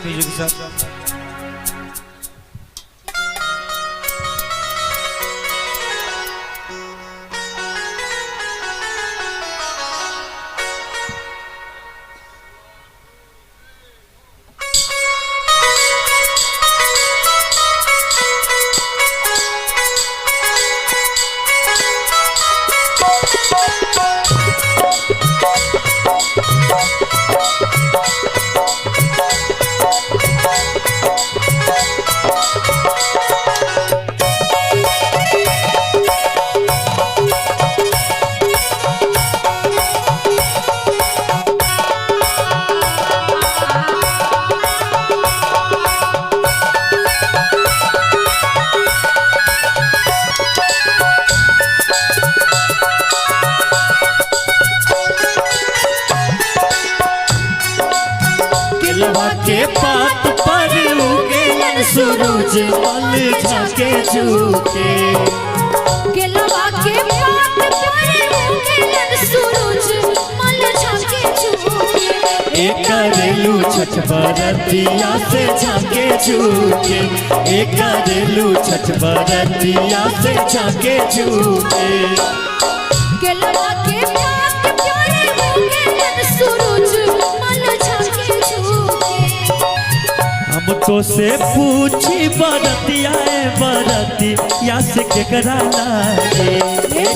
Music के साथ। के पात पर उगे सूरज मल झाके झुके। केलवा के पात पर उगे सूरज मल झाके झुके। एक करेलू छठ बरतिया से झाके झुके। एक करेलू छठ बरतिया से झाके झुके। केलवा के पात पर उगे सूरज मल झाके झुके। हम तो से पूछी बरतिया बरतिया से केकरा लागे।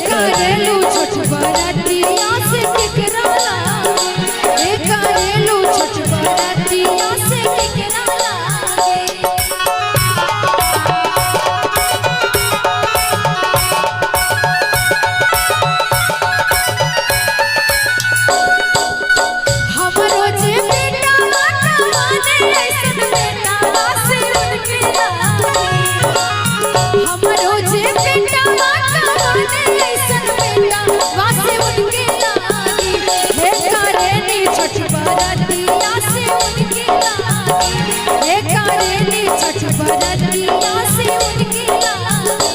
करेलू छठ बरतिया से केकरा लागे। करेलू छठ बरतिया से केकरा लागे। हमरो जे बेटा माने ऐसन बेटा से उनके लागे। हमरो जे बेटा माने ऐसन बेटा से उनके लागे। हे करेली छठ बरतिया से उनके लागे। हे करेली छठ बरतिया से उनके लागे।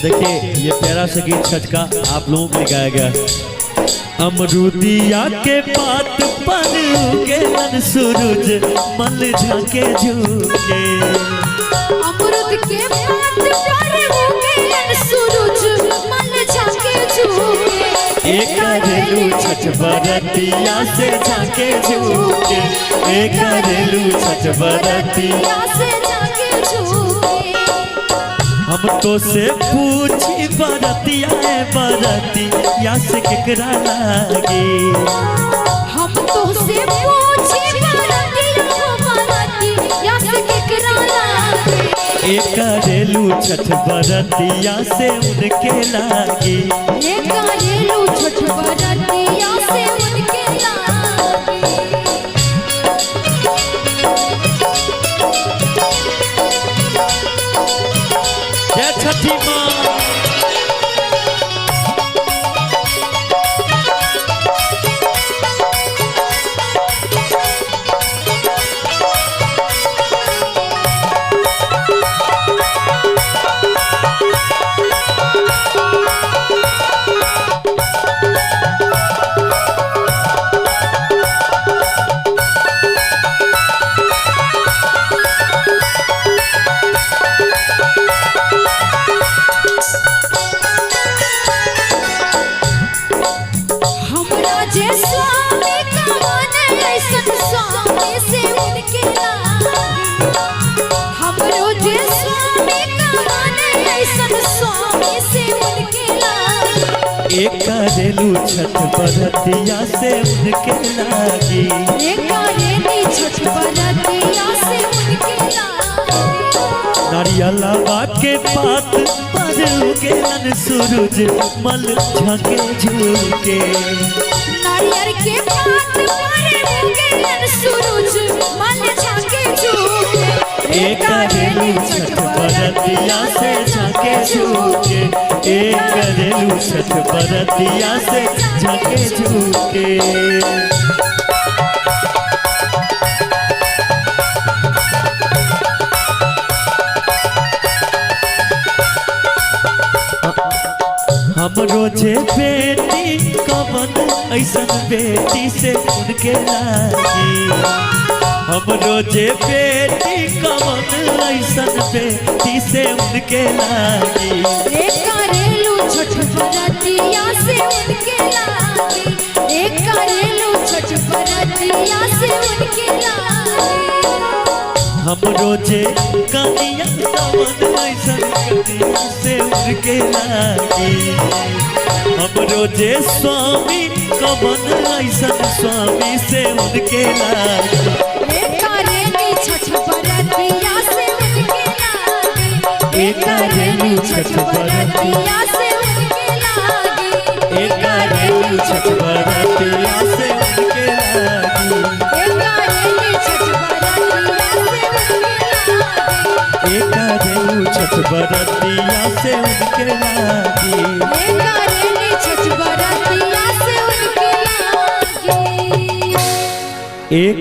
देखिए ये प्यारा सा गीत छठ का आप लोगों के लिए गाया गया। अमरूदिया के पात पर उगे सूरज मल झाके झुके। अमरूद के पात पर उगे सूरज मल झाके झुके। एक करेलू छठ बरतिया से झाके झुके। एक करेलू छठ बरतिया से झाके झुके। हम तो से पूछी बरतिया बरतिया से केकरा लागे। हम तो से पूछी बरतिया से केकरा लागे। एक करेलू छठ बरतिया से उनके लागे। एक करेलू छठ बरतिया से उनके लागे। जय छठी माँ। हमरा जे स्वामी कमाने ऐसन स्वामी से उनके लागे। हमरो जे स्वामी कमाने ऐसन स्वामी से उनके लागे। एक करेलू छठ बरतिया से उनके लागे। एक करेली छठ बरतिया से उनके लागे। नारियलवा के पात पर उगेलन सूरज मल झाके झुके। नारियर के पात पर उगेलन सूरज मल झाके झुके। एक करेलू छठ बरतिया से झाके झुके। एक करेलू छठ बरतिया से झाके झुके। हम रोजे बेटी कवन ऐसन बेटी से उनके लागी। हम रोजे बेटी कवन ऐसन बेटी से उनके लागी। एक करेलू छठ बरतिया से उनके लागी। एक करेलू छठ बरतिया से उनके लागी। हम रोजे कनिया कवन ऐसन कनिया से उनके लागी। हम रोजे स्वामी कवन ऐसन स्वामी से उनके लागी। एक करेलू छठ बरतिया से उनके लागी। एक करेलू छठ बरतिया से उनके लागी। एक करेलू छठ बरतिया से उनके लागी। एक करेलू छठ बरतिया से उनके लागी। एक करेलू छठ बरतिया से उनके लागी। एक करेलू छठ बरतिया से उनके लागी। एक